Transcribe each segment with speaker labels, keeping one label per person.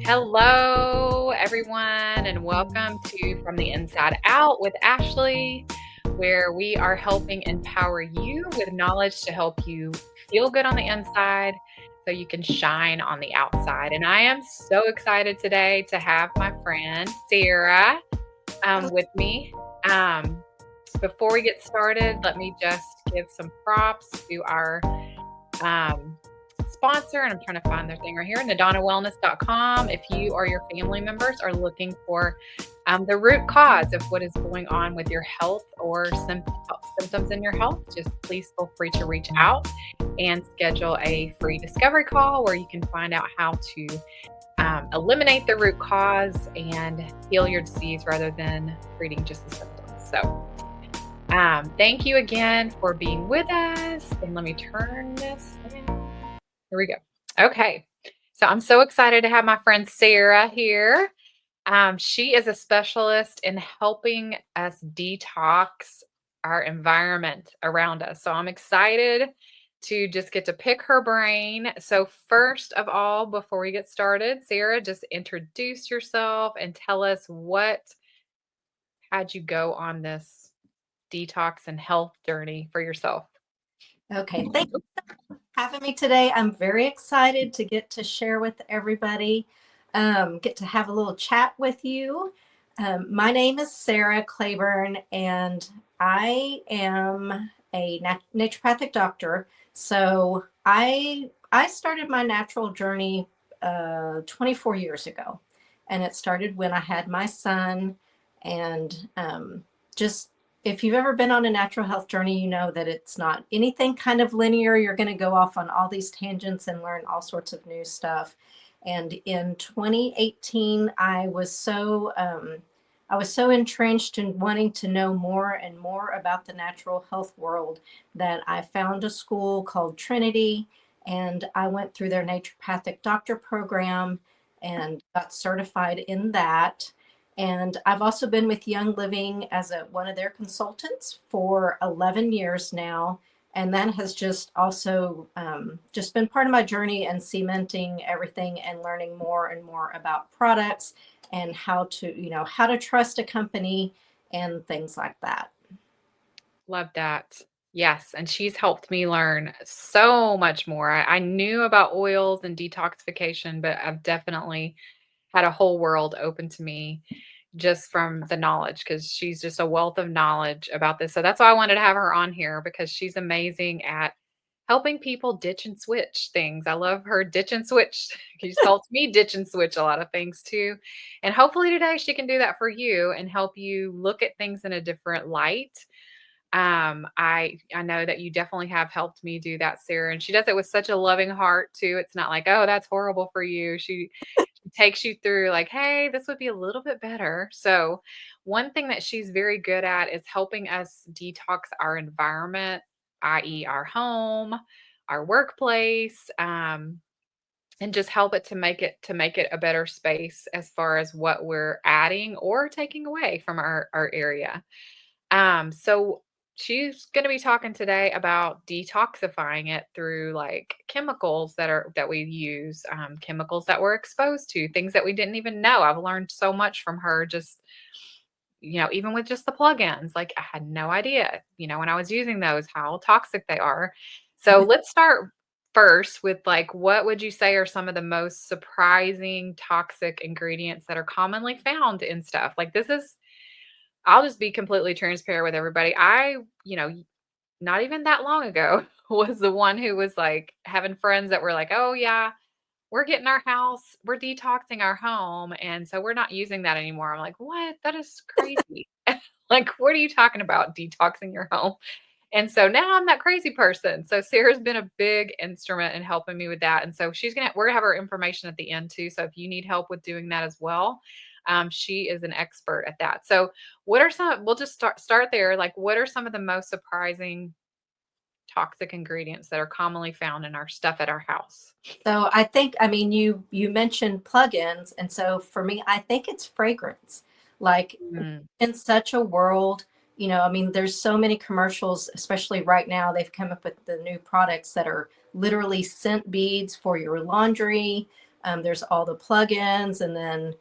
Speaker 1: Hello, everyone, and welcome to From the Inside Out with Ashley, where we are helping empower you with knowledge to help you feel good on the inside so you can shine on the outside. And I am so excited today to have my friend Sarah with me. Um, Before we get started, let me just give some props to our um, sponsor, and I'm trying to find their thing right here, nadonawellness.com. If you or your family members are looking for the root cause of what is going on with your health or symptoms in your health, just please feel free to reach out and schedule a free discovery call where you can find out how to eliminate the root cause and heal your disease rather than treating just the symptoms. So thank you again for being with us. And let me turn this down. Here we go. Okay. So I'm so excited to have my friend Sarah here. She is a specialist in helping us detox our environment around us. So I'm excited to just get to pick her brain. So, first of all, before we get started, Sarah, just introduce yourself and tell us what had you go on this detox and health journey for yourself.
Speaker 2: Okay, thank you for having me today. I'm very excited to get to share with everybody, get to have a little chat with you. My name is Sarah Claburn, and I am a naturopathic doctor. So I started my natural journey 24 years ago, and it started when I had my son, and just if you've ever been on a natural health journey, you know that it's not anything kind of linear. You're going to go off on all these tangents and learn all sorts of new stuff. And in 2018, I was so entrenched in wanting to know more and more about the natural health world that I found a school called Trinity, and I went through their Naturopathic Doctor program and got certified in that. And I've also been with Young Living as one of their consultants for 11 years now. And that has just also just been part of my journey and cementing everything and learning more and more about products and how to trust a company and things like that.
Speaker 1: Love that. Yes. And she's helped me learn so much more. I knew about oils and detoxification, but I've definitely had a whole world open to me just from the knowledge because she's just a wealth of knowledge about this. So that's why I wanted to have her on here because she's amazing at helping people ditch and switch things. I love her ditch and switch. She's helped me ditch and switch a lot of things too. And hopefully today she can do that for you and help you look at things in a different light. I know that you definitely have helped me do that, Sarah, and she does it with such a loving heart too. It's not like, oh, that's horrible for you. She takes you through like, hey, this would be a little bit better. So one thing that she's very good at is helping us detox our environment, i.e. our home, our workplace, and just help it to make it a better space as far as what we're adding or taking away from our area. So she's going to be talking today about detoxifying it through like chemicals that we use, chemicals that we're exposed to, things that we didn't even know. I've learned so much from her just even with just the plugins. Like I had no idea, when I was using those, how toxic they are. So let's start first with like what would you say are some of the most surprising toxic ingredients that are commonly found in stuff? Like I'll just be completely transparent with everybody. Not even that long ago, was the one who was like having friends that were like, oh, yeah, we're detoxing our home. And so we're not using that anymore. I'm like, what? That is crazy. Like, what are you talking about? Detoxing your home? And so now I'm that crazy person. So Sarah's been a big instrument in helping me with that. And so we're gonna have her information at the end too. So if you need help with doing that as well, she is an expert at that. So we'll just start there. Like, what are some of the most surprising toxic ingredients that are commonly found in our stuff at our house?
Speaker 2: So you mentioned plugins, and so for me, I think it's fragrance. Like
Speaker 1: Mm,
Speaker 2: in such a world, there's so many commercials, especially right now, they've come up with the new products that are literally scent beads for your laundry. There's all the plugins, and then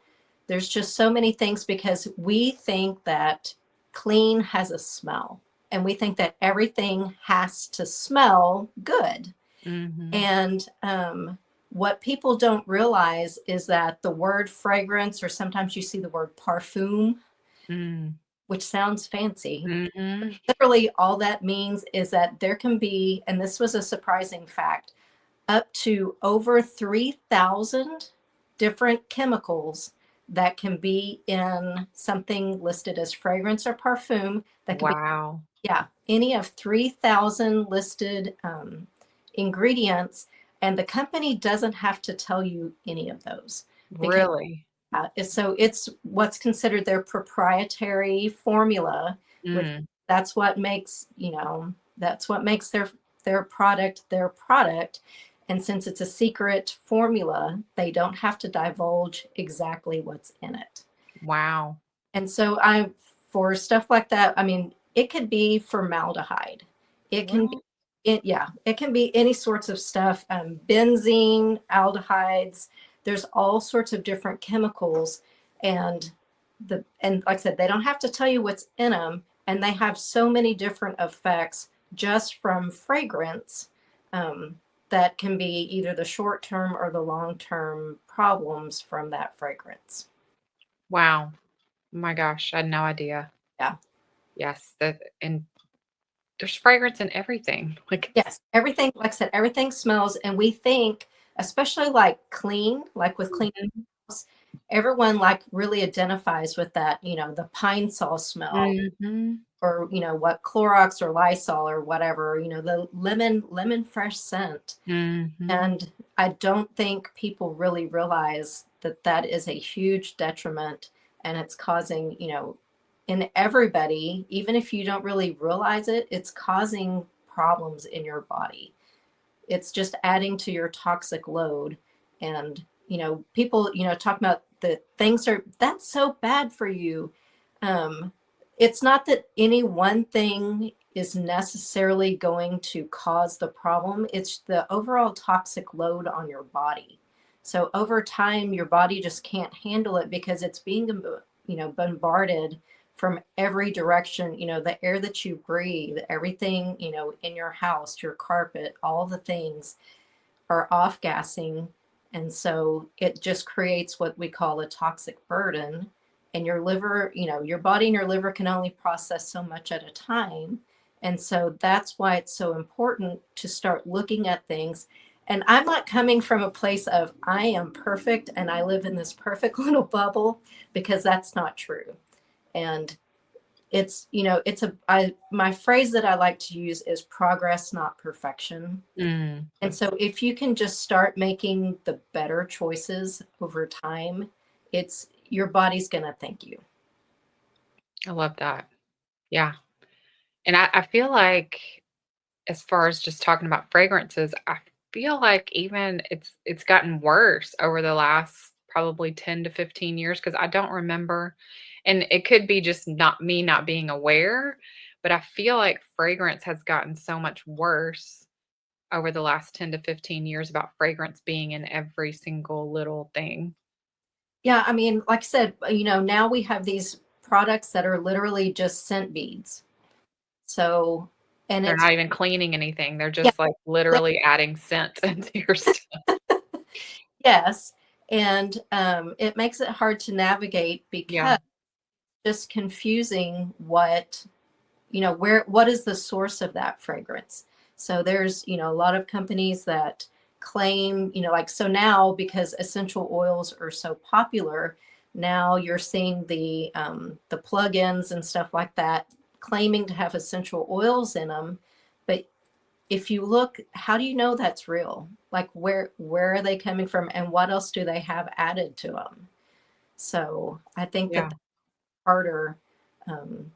Speaker 2: there's just so many things because we think that clean has a smell, and we think that everything has to smell good.
Speaker 1: Mhm.
Speaker 2: And what people don't realize is that the word fragrance, or sometimes you see the word parfum,
Speaker 1: Mm.
Speaker 2: which sounds fancy.
Speaker 1: Mhm.
Speaker 2: Literally, all that means is that there can be, and this was a surprising fact, up to over 3,000 different chemicals that can be in something listed as fragrance or parfum. That could be,
Speaker 1: Wow.
Speaker 2: yeah, any of 3,000 listed ingredients. And the company doesn't have to tell you any of those because
Speaker 1: Really?
Speaker 2: so it's what's considered their proprietary formula, which
Speaker 1: Mm.
Speaker 2: that's what makes, that's what makes their product their product. And since it's a secret formula, they don't have to divulge exactly what's in it.
Speaker 1: Wow.
Speaker 2: And so for stuff like that, I mean, it could be formaldehyde. It can be,
Speaker 1: Well,
Speaker 2: yeah, it can be any sorts of stuff, benzene, aldehydes. There's all sorts of different chemicals, and and like I said, they don't have to tell you what's in them, and they have so many different effects just from fragrance. Um, that can be either the short term or the long term problems from that fragrance.
Speaker 1: wow. Oh my gosh, I had no idea.
Speaker 2: Yeah.
Speaker 1: Yes, that and there's fragrance in everything. Like it's
Speaker 2: Yes, everything, like I said, everything smells, and we think, especially like clean, like with clean
Speaker 1: Mhm.
Speaker 2: house, everyone like really identifies with that, the pine sol smell,
Speaker 1: Mhm.
Speaker 2: or what Clorox or Lysol or whatever, the lemon fresh scent.
Speaker 1: Mhm.
Speaker 2: And I don't think people really realize that that is a huge detriment, and it's causing, in everybody, even if you don't really realize it, it's causing problems in your body. It's just adding to your toxic load. And, people, talk about the things that's so bad for you. Um, it's not that any one thing is necessarily going to cause the problem. It's the overall toxic load on your body. So over time, your body just can't handle it because it's being, bombarded from every direction. The air that you breathe, everything, in your house, your carpet, all the things are off gassing. And so it just creates what we call a toxic burden. And your liver, your body and your liver can only process so much at a time. And so that's why it's so important to start looking at things. And I'm not coming from a place of I am perfect and I live in this perfect little bubble, because that's not true. And my phrase that I like to use is progress, not perfection.
Speaker 1: Mm.
Speaker 2: And so if you can just start making the better choices over time, it's your body's going to thank you.
Speaker 1: I love that. Yeah. And I feel like as far as just talking about fragrances, I feel like even it's gotten worse over the last probably 10 to 15 years because I don't remember, and it could be just not me not being aware, but I feel like fragrance has gotten so much worse over the last 10 to 15 years about fragrance being in every single little thing.
Speaker 2: Yeah, I mean, like I said, now we have these products that are literally just scent beads. So, and
Speaker 1: They're
Speaker 2: it's,
Speaker 1: not even cleaning anything. They're
Speaker 2: yeah,
Speaker 1: just like
Speaker 2: li-
Speaker 1: literally adding scent into your stuff.
Speaker 2: yes. And it makes it hard to navigate
Speaker 1: Yeah.
Speaker 2: because just confusing what is the source of that fragrance. So there's a lot of companies that claim, like, so now because essential oils are so popular, now you're seeing the plugins and stuff like that claiming to have essential oils in them. But if you look, how do you know that's real? Like, where are they coming from, and what else do they have added to them? So I think that
Speaker 1: Yeah.
Speaker 2: harder. Um,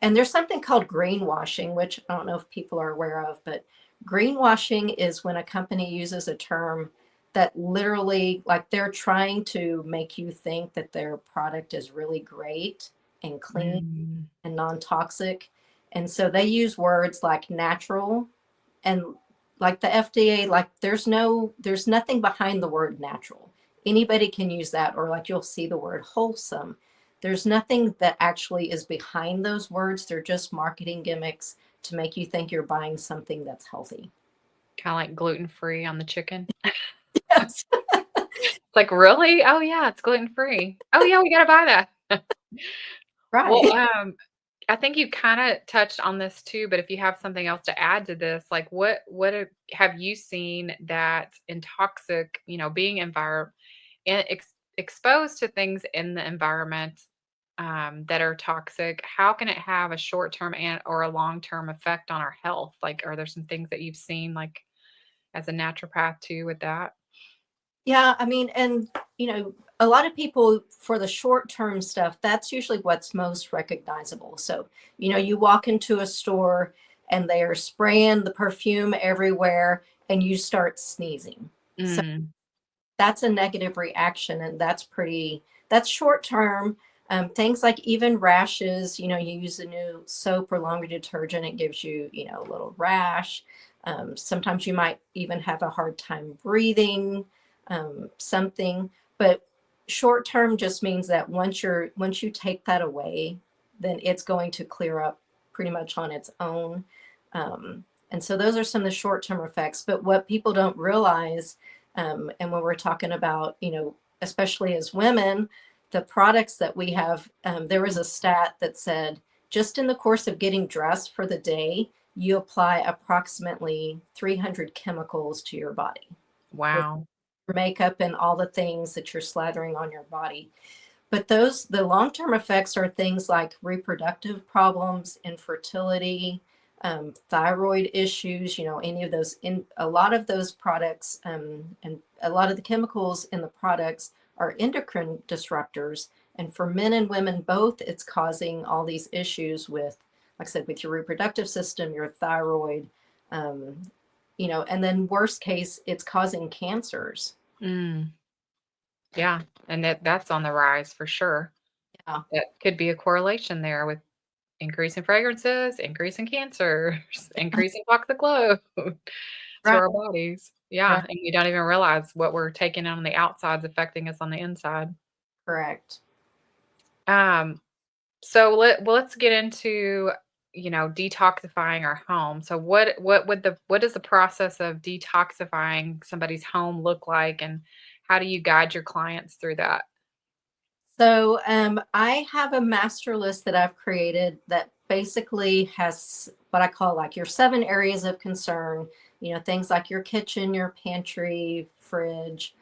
Speaker 2: and there's something called greenwashing, which I don't know if people are aware of, but greenwashing is when a company uses a term that literally, like, they're trying to make you think that their product is really great and clean
Speaker 1: Mm.
Speaker 2: and non-toxic. And so they use words like natural, and like the FDA, like there's nothing behind the word natural. anybody can use that, or like you'll see the word wholesome. There's nothing that actually is behind those words. They're just marketing gimmicks to make you think you're buying something that's healthy.
Speaker 1: Kinda like gluten-free on the chicken.
Speaker 2: Yes.
Speaker 1: It's like, "Really? Oh, yeah, it's gluten-free. Oh, yeah, we gotta buy that." Well,
Speaker 2: Right.
Speaker 1: I think you kinda touched on this too, but if you have something else to add to this, like have you seen that in toxic, being exposed to things in the environment, that are toxic, how can it have a short-term and or a long-term effect on our health? Like, are there some things that you've seen, like, as a naturopath too with that?
Speaker 2: Yeah, I mean, and a lot of people for the short term stuff, that's usually what's most recognizable. So, you walk into a store and they are spraying the perfume everywhere and you start sneezing. So
Speaker 1: Mm,
Speaker 2: that's a negative reaction, and that's short term. Things like even rashes, you use a new soap or laundry detergent, it gives you, a little rash. Sometimes you might even have a hard time breathing, something. But short term just means that once you take that away, then it's going to clear up pretty much on its own. And so those are some of the short term effects. But what people don't realize, and when we're talking about, especially as women, the products that we have, there was a stat that said just in the course of getting dressed for the day, you apply approximately 300 chemicals to your body with
Speaker 1: wow.
Speaker 2: your makeup and all the things that you're slathering on your body. But the long-term effects are things like reproductive problems, infertility, thyroid issues, any of those. In a lot of those products, and a lot of the chemicals in the products are endocrine disruptors. And for men and women both, it's causing all these issues with, like I said, with your reproductive system, your thyroid, and then worst case, it's causing cancers.
Speaker 1: Mm, yeah, and that's on the rise for sure.
Speaker 2: Yeah,
Speaker 1: That could be a correlation there with increasing fragrances, increasing cancers, increasing toxic load to
Speaker 2: right,
Speaker 1: our bodies.
Speaker 2: right,
Speaker 1: Yeah, and we don't even realize what we're taking on the outside is affecting us on the inside.
Speaker 2: correct.
Speaker 1: Um, so let's get into, detoxifying our home. So what does the process of detoxifying somebody's home look like, and how do you guide your clients through that?
Speaker 2: So I have a master list that I've created that basically has what I call like your 7 areas of concern. Things like your kitchen, your pantry, fridge,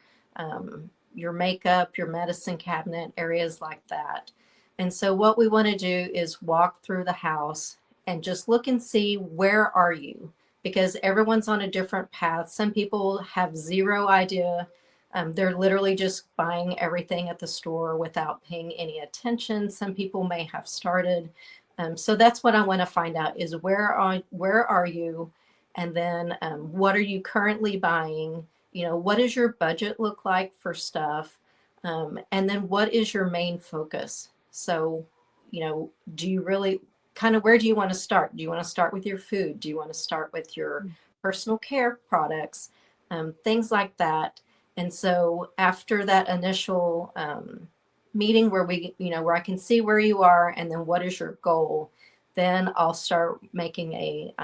Speaker 2: your makeup, your medicine cabinet, areas like that. And so what we want to do is walk through the house and just look and see, where are you? Because everyone's on a different path. Some people have zero idea. They're literally just buying everything at the store without paying any attention. Some people may have started. So that's what I want to find out is, where are you? And then what are you currently buying? What does your budget look like for stuff? And then what is your main focus? So, do you really kind of, where do you want to start? Do you want to start with your food? Do you want to start with your personal care products? Things like that. And so after that initial meeting where where I can see where you are and then what is your goal, then I'll start making a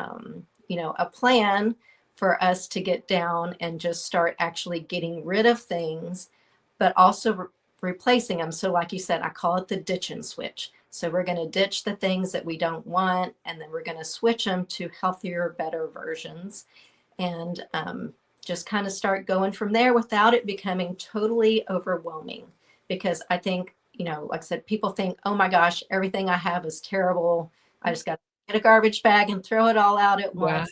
Speaker 2: plan for us to get down and just start actually getting rid of things, but also replacing them. So like you said, I call it the ditch and switch. So we're going to ditch the things that we don't want, and then we're going to switch them to healthier, better versions. And just kind of start going from there without it becoming totally overwhelming. Because I think, like I said, people think, oh my gosh, everything I have is terrible. I just got to get a garbage bag and throw it all out at
Speaker 1: Yeah.
Speaker 2: once.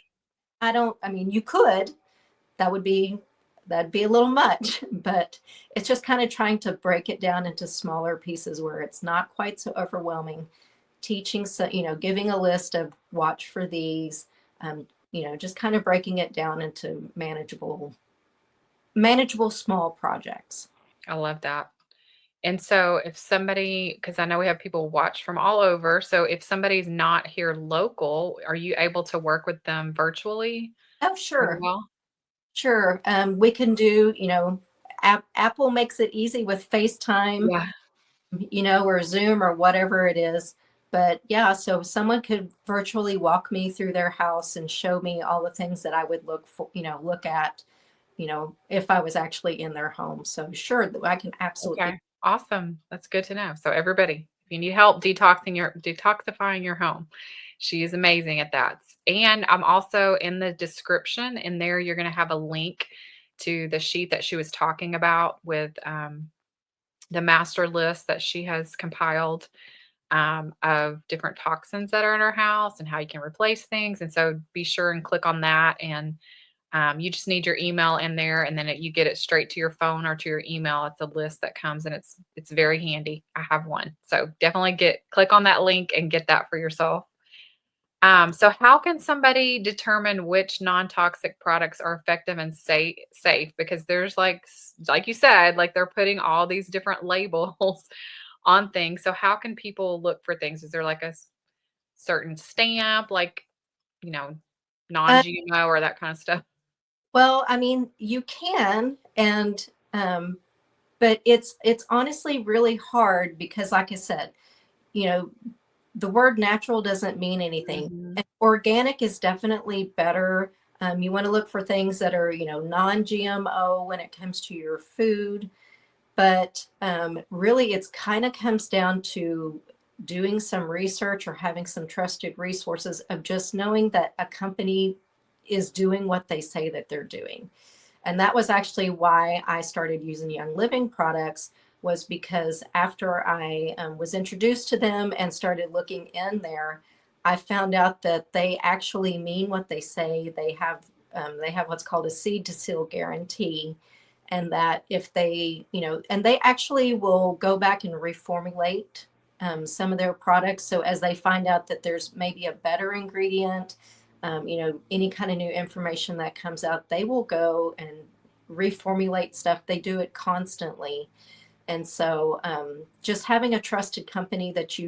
Speaker 2: I mean, you could, that would be, that'd be a little much, but it's just kind of trying to break it down into smaller pieces where it's not quite so overwhelming. Teaching, so, giving a list of watch for these, just kind of breaking it down into manageable small projects.
Speaker 1: I love that. And so if somebody, because I know we have people watch from all over, so if somebody's not here local, are you able to work with them virtually
Speaker 2: Oh,
Speaker 1: as
Speaker 2: sure.
Speaker 1: well?
Speaker 2: Sure. We can do, Apple makes it easy with FaceTime,
Speaker 1: Yeah.
Speaker 2: or Zoom or whatever it is. But yeah, so someone could virtually walk me through their house and show me all the things that I would look at, if I was actually in their home. So sure, I can absolutely.
Speaker 1: Okay. Awesome. That's good to know. So everybody, if you need help detoxifying your home, she is amazing at that. And I'm also in the description in there, you're going to have a link to the sheet that she was talking about with the master list that she has compiled of different toxins that are in her house and how you can replace things. And so be sure and click on that. And you just need your email in there, and then you get it straight to your phone or to your email. It's a list that comes, and it's very handy. I have one, so definitely click on that link and get that for yourself. So how can somebody determine which non-toxic products are effective and safe? Because there's like you said, like they're putting all these different labels on things. So how can people look for things? Is there like a certain stamp, like you know,
Speaker 2: Uh,
Speaker 1: non-GMO or that kind of stuff?
Speaker 2: well, I mean, you can, and um, but it's honestly really hard because, like I said, you know, the word natural doesn't mean anything.
Speaker 1: Mhm.
Speaker 2: And organic is definitely better. You want to look for things that are, non-GMO when it comes to your food. But really, it's kind of comes down to doing some research or having some trusted resources of just knowing that a company is doing what they say that they're doing. And that was actually why I started using Young Living products, was because after I was introduced to them and started looking in there, I found out that they actually mean what they say. They have what's called a seed to seal guarantee, and that if they, and they actually will go back and reformulate some of their products. So as they find out that there's maybe a better ingredient, any kind of new information that comes out, they will go and reformulate stuff. They do it constantly. And so just having a trusted company that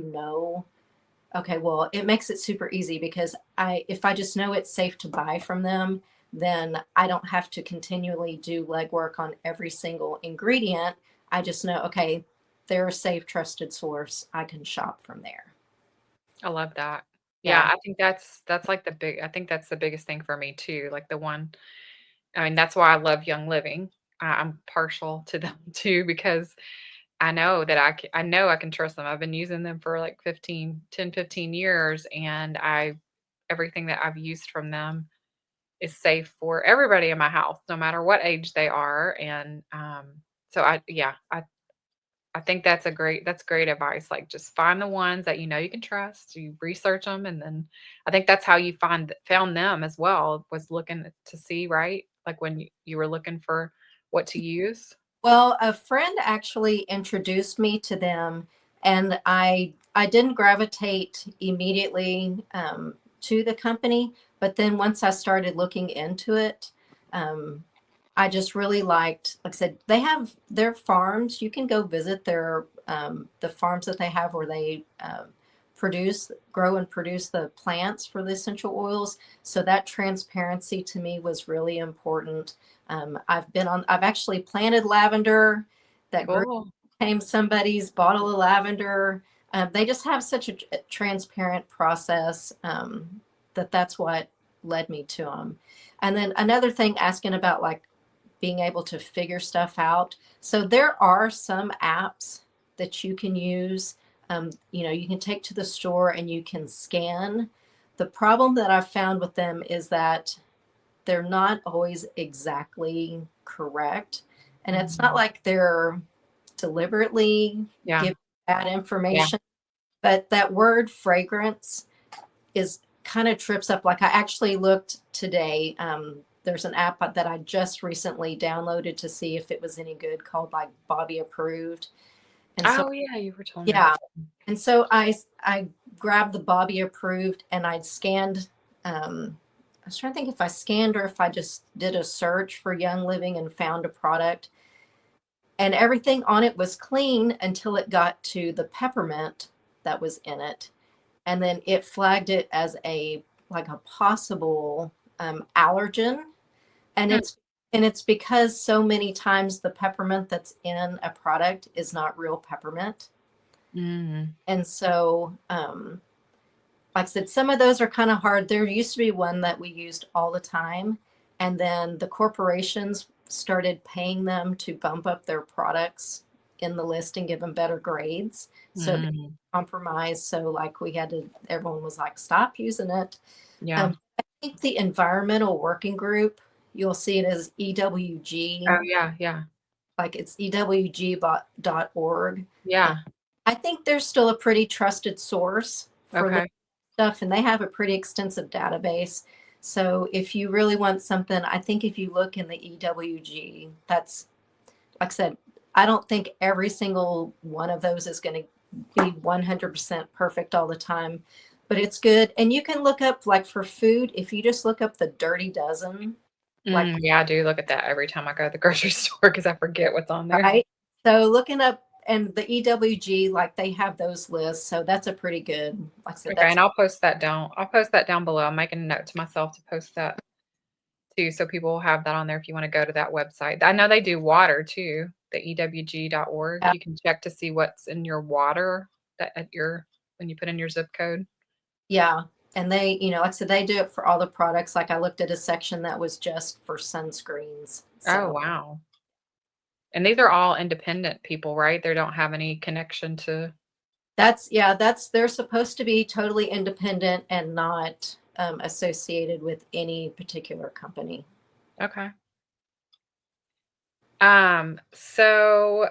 Speaker 2: okay, well, it makes it super easy because if I just know it's safe to buy from them, then I don't have to continually do legwork on every single ingredient. I just know, okay, they're a safe, trusted source. I can shop from there.
Speaker 1: I love that. Yeah,
Speaker 2: Yeah.
Speaker 1: I think that's like I think that's the biggest thing for me too. Like the one, I mean, that's why I love Young Living. I'm partial to them too because I know that I know I can trust them. I've been using them for like 15 years, and everything that I've used from them is safe for everybody in my house, no matter what age they are. And so I think that's great advice. Like just find the ones that you know you can trust. You research them, and then I think that's how you found them as well, was looking to see, right? Like when you were looking for what to use.
Speaker 2: Well, a friend actually introduced me to them, and I didn't gravitate immediately to the company, but then once I started looking into it, um, I just really like I said, they have their farms. You can go visit the farms that they have where they grow and produce the plants for the essential oils. So that transparency to me was really important. I've actually planted lavender that grew,
Speaker 1: Cool.
Speaker 2: became somebody's bottle of lavender. They just have such a transparent process that's what led me to them. And then another thing, asking about like being able to figure stuff out. So there are some apps that you can use. You can take to the store and you can scan. The problem that I've found with them is that they're not always exactly correct. And it's not
Speaker 1: Mhm.
Speaker 2: like they're deliberately
Speaker 1: Yeah.
Speaker 2: giving bad
Speaker 1: Yeah.
Speaker 2: information, but that word fragrance is kind of trips up. Like I actually looked today. There's an app that I just recently downloaded to see if it was any good, called like Bobby Approved. And so
Speaker 1: Oh, yeah, you were telling me about
Speaker 2: yeah,
Speaker 1: that.
Speaker 2: and so I grabbed the Bobby Approved and I scanned. I was trying to think if I scanned or if I just did a search for Young Living and found a product. And everything on it was clean until it got to the peppermint that was in it, and then it flagged it as a possible allergen. And
Speaker 1: Hmm.
Speaker 2: And it's because so many times the peppermint that's in a product is not real peppermint.
Speaker 1: Mm.
Speaker 2: And so, like I said, some of those are kind of hard. There used to be one that we used all the time, and then the corporations started paying them to bump up their products in the list and give them better grades. So they
Speaker 1: Mm.
Speaker 2: compromised. So like we had to, everyone was like, stop using it.
Speaker 1: Yeah.
Speaker 2: I think the Environmental Working Group, you'll see it as EWG,
Speaker 1: Oh, yeah, yeah.
Speaker 2: like it's ewg.org.
Speaker 1: Yeah.
Speaker 2: I think they're still a pretty trusted source for
Speaker 1: Okay.
Speaker 2: stuff, and they have a pretty extensive database. So if you really want something, I think if you look in the EWG, that's, like I said, I don't think every single one of those is going to be 100% perfect all the time, but it's good. And you can look up, like for food, if you just look up the Dirty Dozen, like,
Speaker 1: Yeah, I do look at that every time I go to the grocery store because I forget what's on there.
Speaker 2: right? So looking up, and the EWG, like they have those lists. So that's a pretty good, like I said,
Speaker 1: Okay,
Speaker 2: that's,
Speaker 1: and I'll post that down. I'll post that down below. I'm making a note to myself to post that too, so people will have that on there if you wanna go to that website. I know they do water too, the ewg.org. You can check to see what's in your water that at your when you put in your zip code.
Speaker 2: yeah. And they, like I said, they do it for all the products. Like I looked at a section that was just for sunscreens.
Speaker 1: Oh,
Speaker 2: So
Speaker 1: wow. And these are all independent people, right? They don't have any connection to
Speaker 2: yeah, they're supposed to be totally independent and not associated with any particular company.
Speaker 1: okay. So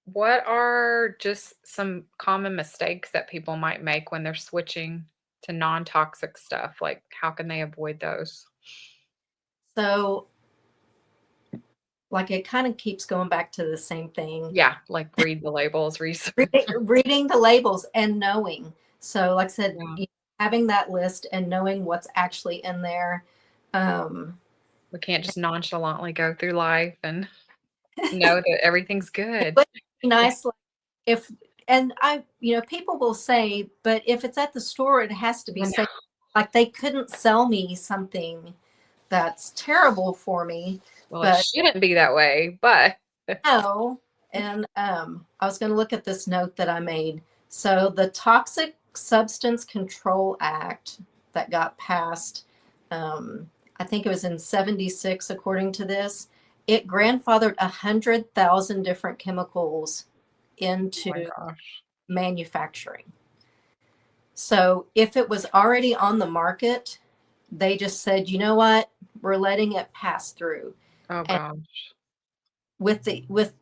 Speaker 1: what are just some common mistakes that people might make when they're switching to non-toxic stuff? Like, how can they avoid those?
Speaker 2: So, like, it kind of keeps going back to the same thing.
Speaker 1: Yeah, like read the labels, research.
Speaker 2: Reading the labels and knowing. So, like I said,
Speaker 1: Yeah.
Speaker 2: having that list and knowing what's actually in there. Um,
Speaker 1: We can't just nonchalantly go through life and know that everything's
Speaker 2: it
Speaker 1: good.
Speaker 2: would be nice, like, if, and people will say, but if it's at the store, it has to be
Speaker 1: I know.
Speaker 2: safe. Like they couldn't sell me something that's terrible for me,
Speaker 1: Well, it
Speaker 2: but
Speaker 1: shouldn't be that way, but
Speaker 2: no. And I was going to look at this note that I made. So the Toxic Substance Control Act that got passed, I think it was in '76, according to this, it grandfathered 100,000 different chemicals
Speaker 1: oh my
Speaker 2: into
Speaker 1: gosh.
Speaker 2: manufacturing. So if it was already on the market, they just said, you know what, we're letting it pass through.
Speaker 1: Oh
Speaker 2: And
Speaker 1: gosh.
Speaker 2: with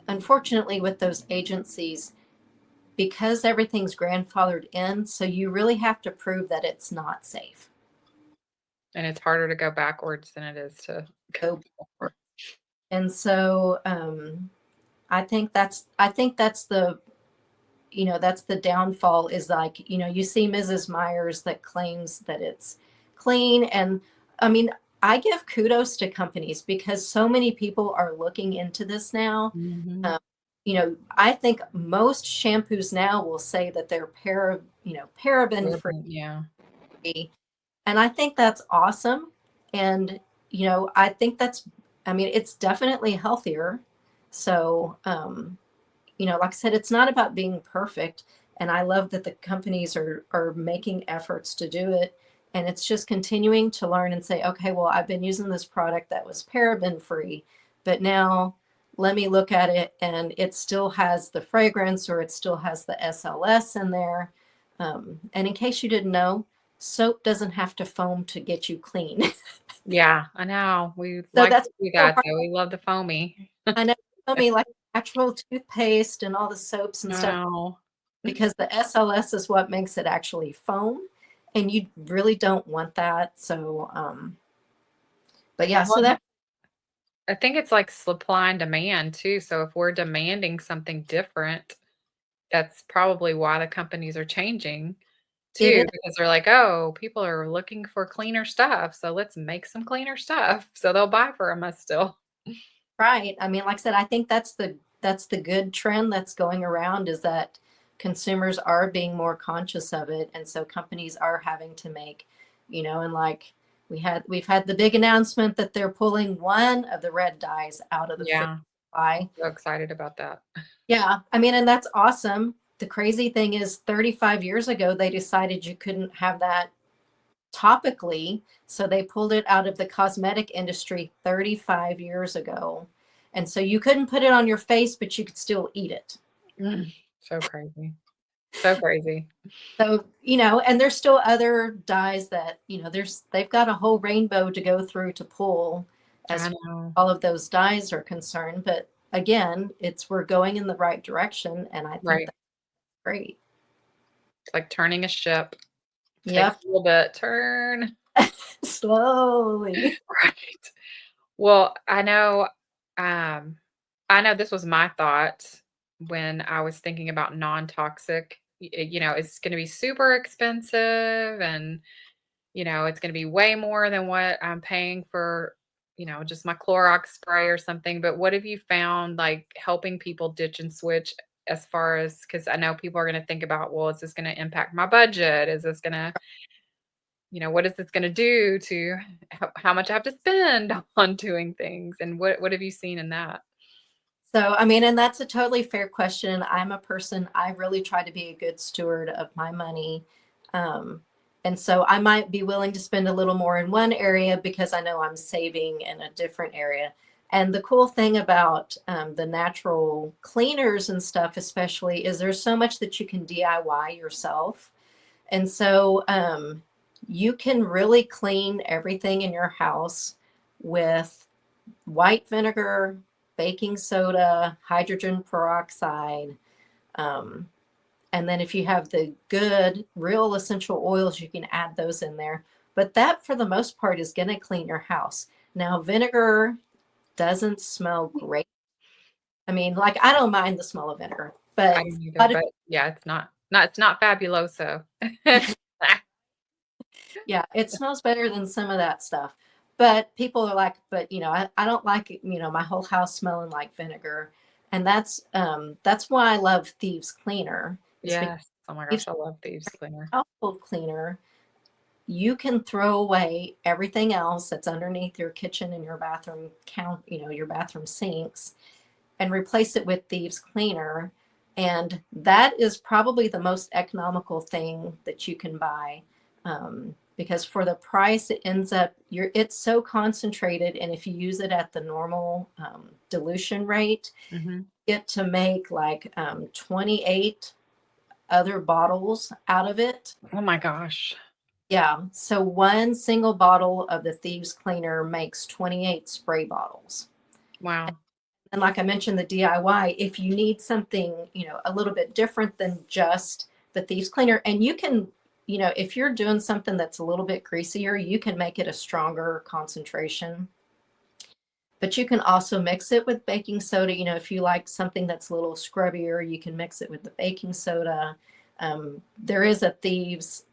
Speaker 2: unfortunately with those agencies, because everything's grandfathered in, so you really have to prove that it's not safe.
Speaker 1: And it's harder to go backwards than it is to
Speaker 2: Go
Speaker 1: go forward.
Speaker 2: And so I think that's that's the downfall, is like, you see Mrs. Myers that claims that it's clean. And I mean, I give kudos to companies because so many people are looking into this now.
Speaker 1: Mhm.
Speaker 2: Um, I think most shampoos now will say that they're paraben free.
Speaker 1: Yeah.
Speaker 2: And I think that's awesome. And, I think I mean, it's definitely healthier. So, like I said, it's not about being perfect. And I love that the companies are making efforts to do it. And it's just continuing to learn and say, okay, well, I've been using this product that was paraben free, but now let me look at it and it still has the fragrance, or it still has the SLS in there. And in case you didn't know, soap doesn't have to foam to get you clean.
Speaker 1: Yeah, I know. We
Speaker 2: So
Speaker 1: like
Speaker 2: that's
Speaker 1: to do
Speaker 2: so
Speaker 1: that
Speaker 2: hard.
Speaker 1: though. We love the foamy.
Speaker 2: I know, tell me, like natural toothpaste and all the soaps and stuff,
Speaker 1: No.
Speaker 2: because the SLS is what makes it actually foam, and you really don't want that. So, but yeah, so
Speaker 1: Well,
Speaker 2: that
Speaker 1: I think it's like supply and demand too. So if we're demanding something different, that's probably why the companies are changing
Speaker 2: it is
Speaker 1: too, because they're like, "Oh, people are looking for cleaner stuff, so let's make some cleaner stuff." So they'll buy from us still.
Speaker 2: right. I mean, like I said, I think that's the good trend that's going around, is that consumers are being more conscious of it, and so companies are having to make, and like We've had the big announcement that they're pulling one of the red dyes out of the fish
Speaker 1: Yeah.
Speaker 2: supply.
Speaker 1: So excited about that.
Speaker 2: Yeah, I mean, and that's awesome. The crazy thing is 35 years ago they decided you couldn't have that topically, so they pulled it out of the cosmetic industry 35 years ago. And so you couldn't put it on your face, but you could still eat it.
Speaker 1: So crazy. So crazy.
Speaker 2: So, and there's still other dyes that, they've got a whole rainbow to go through to pull as
Speaker 1: I
Speaker 2: far as
Speaker 1: know.
Speaker 2: all of those dyes are concerned. But again, we're going in the right direction, and I think
Speaker 1: Right.
Speaker 2: that's great.
Speaker 1: It's like turning a ship. Takes
Speaker 2: Yep.
Speaker 1: a little bit. Turn.
Speaker 2: Slowly.
Speaker 1: Right. Well, um, I know this was my thought when I was thinking about non-toxic. It's gonna be super expensive and, it's gonna be way more than what I'm paying for, just my Clorox spray or something. But what have you found, like, helping people ditch and switch as far as because I know people are gonna think about, well, is this gonna impact my budget? Is this gonna what is this gonna do to how much I have to spend on doing things, and what have you seen in that?
Speaker 2: So, I mean, and that's a totally fair question. I'm a person, I really try to be a good steward of my money. Um, and so I might be willing to spend a little more in one area because I know I'm saving in a different area. And the cool thing about the natural cleaners and stuff, especially, is there's so much that you can DIY yourself. And so you can really clean everything in your house with white vinegar, baking soda, hydrogen peroxide. Um, and then if you have the good, real essential oils, you can add those in there. But that, for the most part, is going to clean your house. Now, vinegar doesn't smell great. I mean, like, I don't mind the smell of vinegar,
Speaker 1: I
Speaker 2: but
Speaker 1: don't
Speaker 2: a
Speaker 1: either,
Speaker 2: lot of,
Speaker 1: but yeah, it's not fabuloso.
Speaker 2: yeah, it smells better than some of that stuff. But people are like, but I don't like it, my whole house smelling like vinegar. And that's why I love Thieves Cleaner, is because
Speaker 1: Yes. Oh my
Speaker 2: Thieves
Speaker 1: gosh, I love thieves cleaner.
Speaker 2: household cleaner, you can throw away everything else that's underneath your kitchen and your bathroom your bathroom sinks, and replace it with Thieves Cleaner. And that is probably the most economical thing that you can buy, because for the price, it ends up it's so concentrated, and if you use it at the normal dilution rate,
Speaker 1: Mhm.
Speaker 2: you get to make like 28 other bottles out of it.
Speaker 1: Oh my gosh.
Speaker 2: Yeah, so one single bottle of the Thieves Cleaner makes 28 spray bottles.
Speaker 1: Wow.
Speaker 2: And like I mentioned, the DIY, if you need something, a little bit different than just the Thieves Cleaner, and you can, if you're doing something that's a little bit greasier, you can make it a stronger concentration. But you can also mix it with baking soda. If you like something that's a little scrubbier, you can mix it with the baking soda. There is a Thieves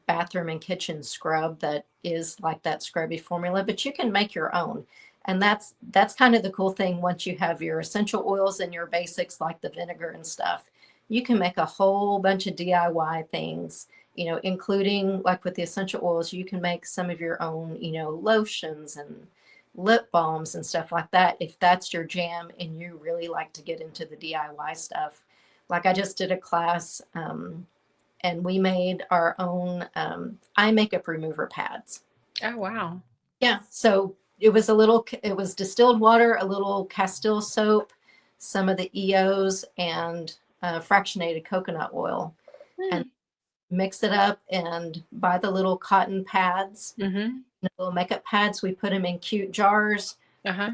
Speaker 2: bathroom and kitchen scrub that is like that scrubby formula, but you can make your own. And that's kind of the cool thing. Once you have your essential oils and your basics like the vinegar and stuff, you can make a whole bunch of DIY things, including like with the essential oils, you can make some of your own, lotions and lip balms and stuff like that, if that's your jam and you really like to get into the DIY stuff. Like, I just did a class, and we made our own eye makeup remover pads.
Speaker 1: Oh, wow.
Speaker 2: Yeah, so it was distilled water, a little Castile soap, some of the EOs, and fractionated coconut oil, and
Speaker 1: Hmm.
Speaker 2: mix it up and buy the little cotton pads,
Speaker 1: Mhm.
Speaker 2: the little makeup pads. We put them in cute jars
Speaker 1: Uh-huh.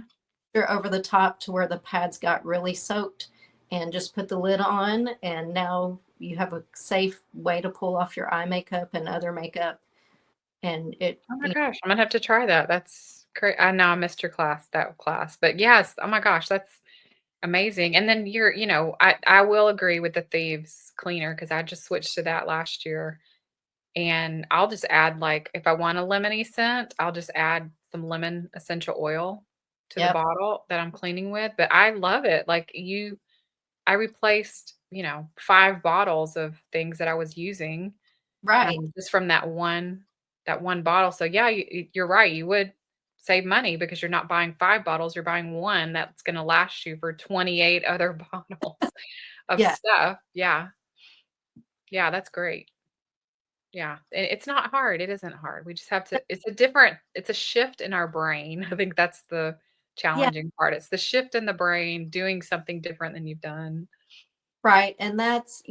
Speaker 2: over the top to where the pads got really soaked, and just put the lid on, and now you have a safe way to pull off your eye makeup and other makeup. And
Speaker 1: Oh my gosh, I'm gonna have to try that. That's great. I know I missed that class, but yes, oh my gosh, that's amazing. And then I will agree with the thieves cleaner because I just switched to that last year. And I'll just add, like, if I want a lemony scent, I'll just add some lemon essential oil to the
Speaker 2: yep,
Speaker 1: bottle that I'm cleaning with. But I love it. I replaced, 5 bottles of things that I was using
Speaker 2: right.
Speaker 1: just from that one. that one bottle. So yeah, you're right. You would save money because you're not buying 5 bottles, you're buying one that's gonna last you for 28 other bottles of
Speaker 2: Yeah,
Speaker 1: stuff. Yeah. Yeah, that's great. Yeah, and it's not hard, it isn't hard. We just have to it's a shift in our brain. I think that's the
Speaker 2: yeah,
Speaker 1: challenging part. It's the shift in the brain, doing something different than you've done.
Speaker 2: right. And that's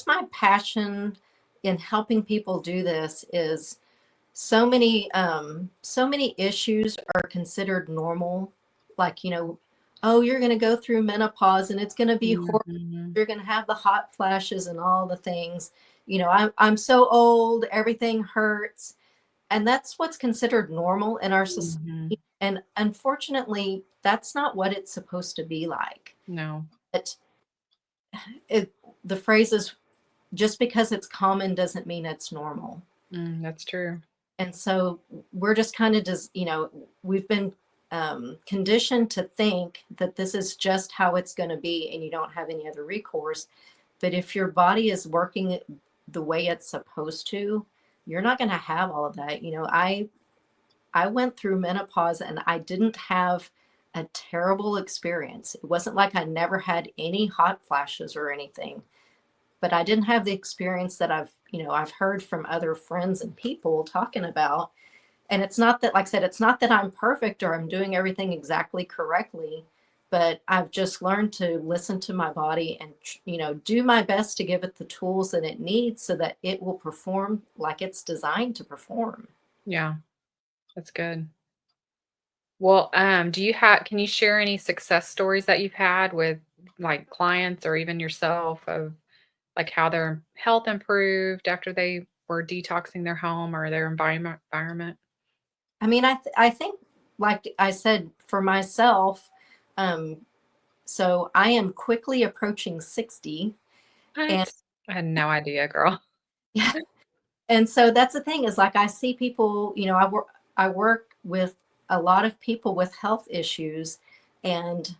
Speaker 2: my passion in helping people do this is so many issues are considered normal, like, oh, you're going to go through menopause and it's going to be horrible,
Speaker 1: Mhm.
Speaker 2: you're going to have the hot flashes and all the things, I'm so old, everything hurts. And that's what's considered normal in our society.
Speaker 1: Mhm.
Speaker 2: And unfortunately, that's not what it's supposed to be like.
Speaker 1: No.
Speaker 2: It, it the phrase is, just because it's common doesn't mean it's normal.
Speaker 1: That's true.
Speaker 2: And so we're just kind of just, we've been conditioned to think that this is just how it's going to be and you don't have any other recourse. But if your body is working the way it's supposed to, you're not going to have all of that. I went through menopause and I didn't have a terrible experience. It wasn't like I never had any hot flashes or anything, but I didn't have the experience that I've heard from other friends and people talking about. And it's not that, like I said, it's not that I'm perfect or I'm doing everything exactly correctly, but I've just learned to listen to my body and, do my best to give it the tools that it needs so that it will perform like it's designed to perform.
Speaker 1: Yeah, that's good. Well, do you have can you share any success stories that you've had with, like, clients or even yourself of, like, how their health improved after they were detoxing their home or their environment?
Speaker 2: I mean, I think, like I said, for myself, um, so I am quickly approaching 60. And
Speaker 1: What? I had no idea, girl.
Speaker 2: and so that's the thing is, like, I see people, I work with a lot of people with health issues, and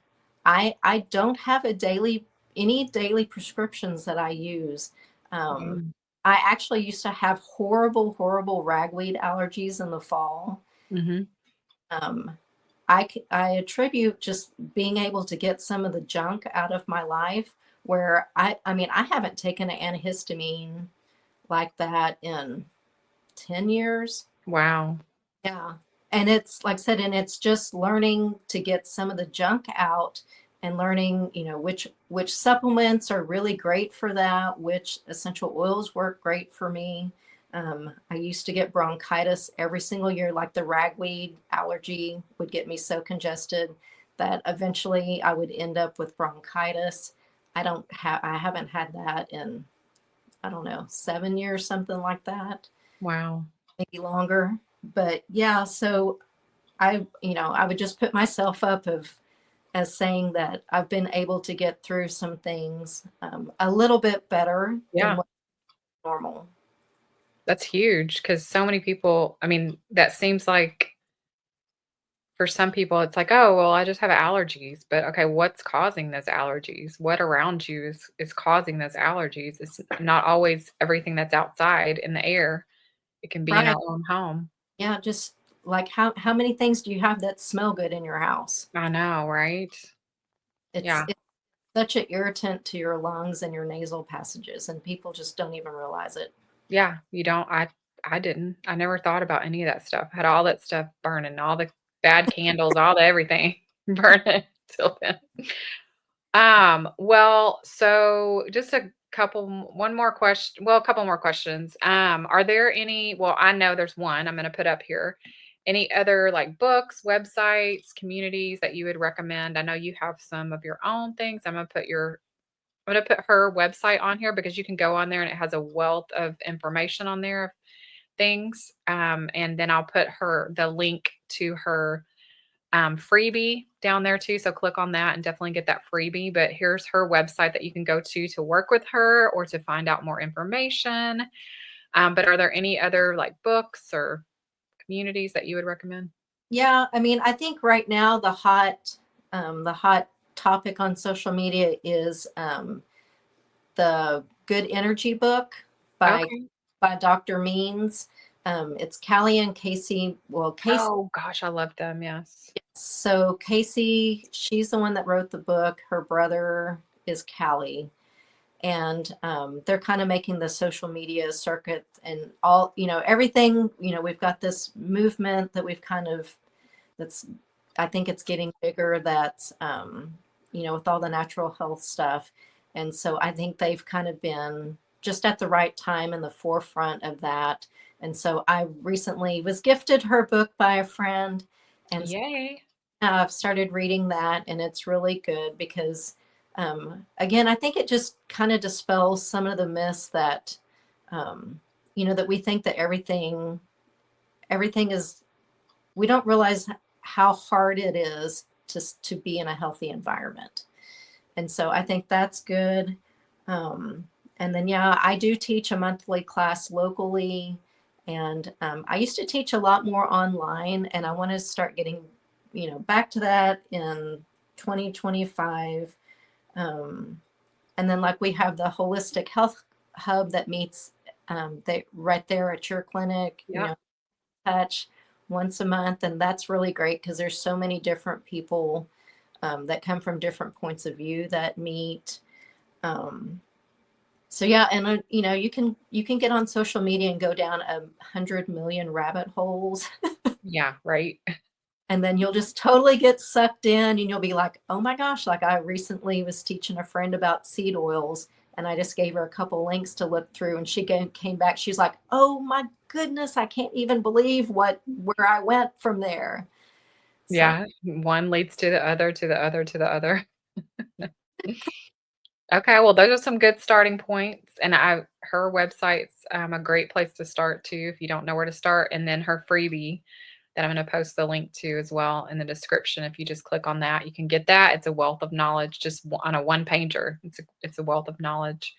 Speaker 2: I don't have any daily prescriptions that I use. Um,
Speaker 1: Mm.
Speaker 2: I actually used to have horrible, horrible ragweed allergies in the fall.
Speaker 1: Mhm.
Speaker 2: Um, I attribute just being able to get some of the junk out of my life, where I mean, I haven't taken an antihistamine like that in 10 years.
Speaker 1: Wow.
Speaker 2: Yeah. And it's like I said, and it's just learning to get some of the junk out and learning, which supplements are really great for that, which essential oils work great for me. I used to get bronchitis every single year, like the ragweed allergy would get me so congested that eventually I would end up with bronchitis. I haven't had that in, I don't know, 7 years, something like that,
Speaker 1: Wow.
Speaker 2: maybe longer. But yeah, so I would just put myself up of as saying that I've been able to get through some things a little bit better than
Speaker 1: Yeah.
Speaker 2: what's normal.
Speaker 1: That's huge because so many people I mean, that seems like for some people, it's like, "Oh, well, I just have allergies." But, okay, what's causing those allergies? What around you is causing those allergies? It's not always everything that's outside in the air. It can be in
Speaker 2: Right.
Speaker 1: our own home.
Speaker 2: Yeah, just like how many things do you have that smell good in your house?
Speaker 1: I know, right? Yeah.
Speaker 2: It's such an irritant to your lungs and your nasal passages, and people just don't even realize it.
Speaker 1: Yeah, you don't I didn't. I never thought about any of that stuff. Had all that stuff burning, all the bad candles, all the everything burning till then. Well, so just a couple one more question well, a couple more questions. Are there any well, I know there's one I'm gonna put up here. Any other like books, websites, communities that you would recommend? I know you have some of your own things. I'm gonna put her website on here because you can go on there and it has a wealth of information on there of things. And then I'll put the link to her freebie down there too. So click on that and definitely get that freebie. But here's her website that you can go to work with her or to find out more information. But are there any other like books or communities that you would recommend?
Speaker 2: Yeah, I mean, I think right now the hot topic on social media is the Good Energy book by
Speaker 1: Okay.
Speaker 2: by Dr. Means. It's Callie and Casey. Well, Casey,
Speaker 1: Oh gosh, I love them. Yes.
Speaker 2: so Casey, she's the one that wrote the book. Her brother is Callie. And they're kind of making the social media circuit and all, everything. We've got this movement that we've kind of, that's, I think it's getting bigger, that, with all the natural health stuff. And so I think they've kind of been just at the right time in the forefront of that. And so I recently was gifted her book by a friend. And
Speaker 1: Yay.
Speaker 2: I've started reading that, and it's really good because, again, I think it just kind of dispels some of the myths that, that we think that everything is. We don't realize how hard it is to be in a healthy environment, and so I think that's good. And then, yeah, I do teach a monthly class locally, and I used to teach a lot more online, and I want to start getting back to that in 2025. And then, like, we have the holistic health hub that meets right there at your clinic,
Speaker 1: Yep.
Speaker 2: touch once a month. And that's really great because there's so many different people that come from different points of view that meet. So yeah, and you can get on social media and go down 100 million rabbit holes.
Speaker 1: Yeah. Right.
Speaker 2: And then you'll just totally get sucked in, and you'll be like, oh my gosh, like I recently was teaching a friend about seed oils, and I just gave her a couple links to look through, and she came back. She's like, oh my goodness, I can't even believe where I went from there. So,
Speaker 1: Yeah. One leads to the other, to the other, to the other. Okay, well, those are some good starting points, and her website's, a great place to start too if you don't know where to start, and then her freebie that I'm gonna post the link to as well in the description. If you just click on that, you can get that. It's a wealth of knowledge just on a one pager. It's a wealth of knowledge.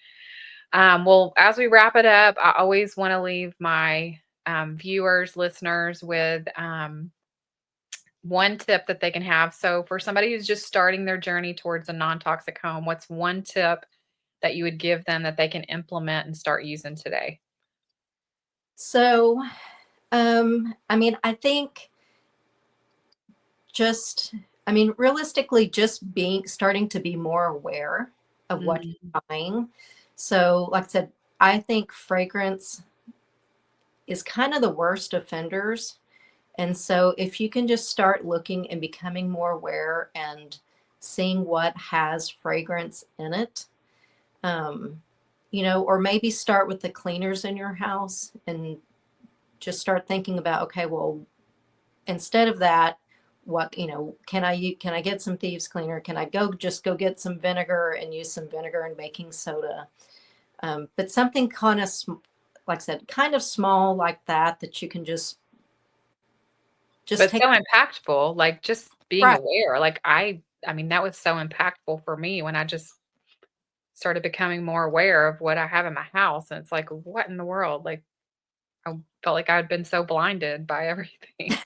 Speaker 1: Well, as we wrap it up, I always wanna leave my, viewers, listeners with, one tip that they can have. So for somebody who's just starting their journey towards a non-toxic home, what's one tip that you would give them that they can implement and start using today?
Speaker 2: so, I mean, I think just, I mean, realistically, just starting to be more aware of what
Speaker 1: Mm,
Speaker 2: you're buying. So, like I said, I think fragrance is kind of the worst offenders. And so, if you can just start looking and becoming more aware and seeing what has fragrance in it, um, or maybe start with the cleaners in your house and just start thinking about, okay, well, instead of that, what, can I get some thieves cleaner? Can I go get some vinegar and use some vinegar and baking soda? But something kind of, like I said, kind of small like that you can just
Speaker 1: but
Speaker 2: take.
Speaker 1: so impactful, like, just being
Speaker 2: Right.
Speaker 1: aware, like, I mean, that was so impactful for me when I just started becoming more aware of what I have in my house, and it's like, "What in the world?" Like, I felt like I'd been so blinded by everything.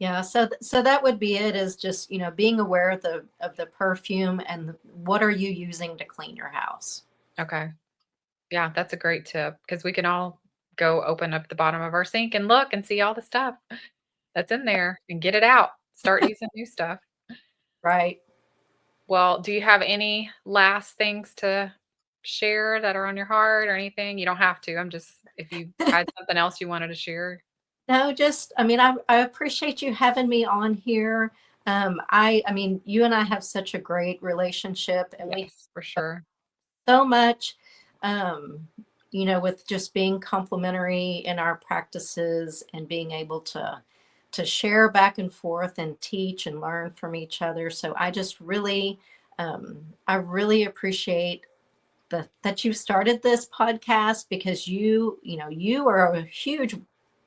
Speaker 2: Yeah, so that would be it, is just, being aware of the perfume and what are you using to clean your house.
Speaker 1: Okay. Yeah, that's a great tip because we can all go open up the bottom of our sink and look and see all the stuff that's in there and get it out. Start using new stuff.
Speaker 2: Right.
Speaker 1: Well, do you have any last things to share that are on your heart or anything? You don't have to. I'm just if you had something else you wanted to share.
Speaker 2: No, just, I mean, I appreciate you having me on here. I mean, you and I have such a great relationship, and we
Speaker 1: Yes, for sure.
Speaker 2: so much, um, with just being complementary in our practices and being able to share back and forth and teach and learn from each other. So I really appreciate that you started this podcast, because you are a huge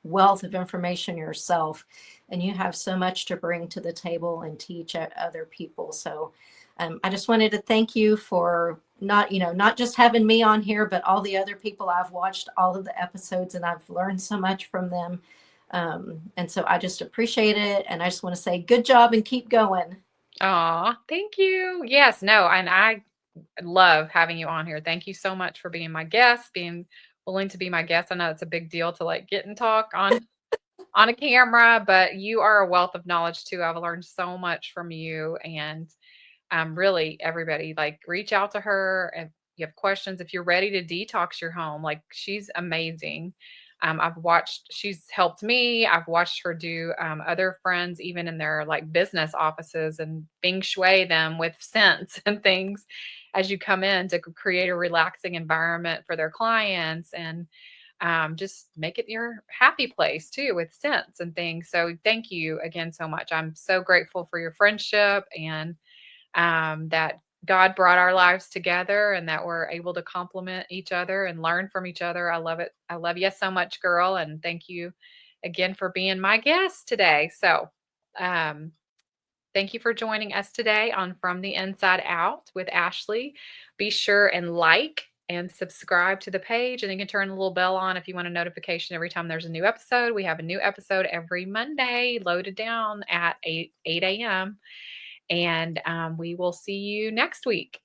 Speaker 2: wealth of information yourself, and you have so much to bring to the table and teach other people. So I just wanted to thank you for not just having me on here, but all the other people. I've watched all of the episodes and I've learned so much from them. And so I just appreciate it. And I just want to say good job and keep going.
Speaker 1: Aw, thank you. Yes, no, and I love having you on here. Thank you so much for being my guest, being willing to be my guest. I know it's a big deal to like get and talk on a camera, but you are a wealth of knowledge too. I've learned so much from you, and really everybody, like, reach out to her if you have questions, if you're ready to detox your home. Like, she's amazing. She's helped me. I've watched her do other friends, even in their like business offices, and feng shui them with scents and things as you come in to create a relaxing environment for their clients, and just make it your happy place too with scents and things. So thank you again so much. I'm so grateful for your friendship, and that God brought our lives together, and that we're able to complement each other and learn from each other. I love it. I love you so much, girl. And thank you again for being my guest today. So, um, thank you for joining us today on From the Inside Out with Ashley. Be sure and like and subscribe to the page, and you can turn the little bell on if you want a notification every time there's a new episode. We have a new episode every Monday loaded down at 8 a.m. And we will see you next week.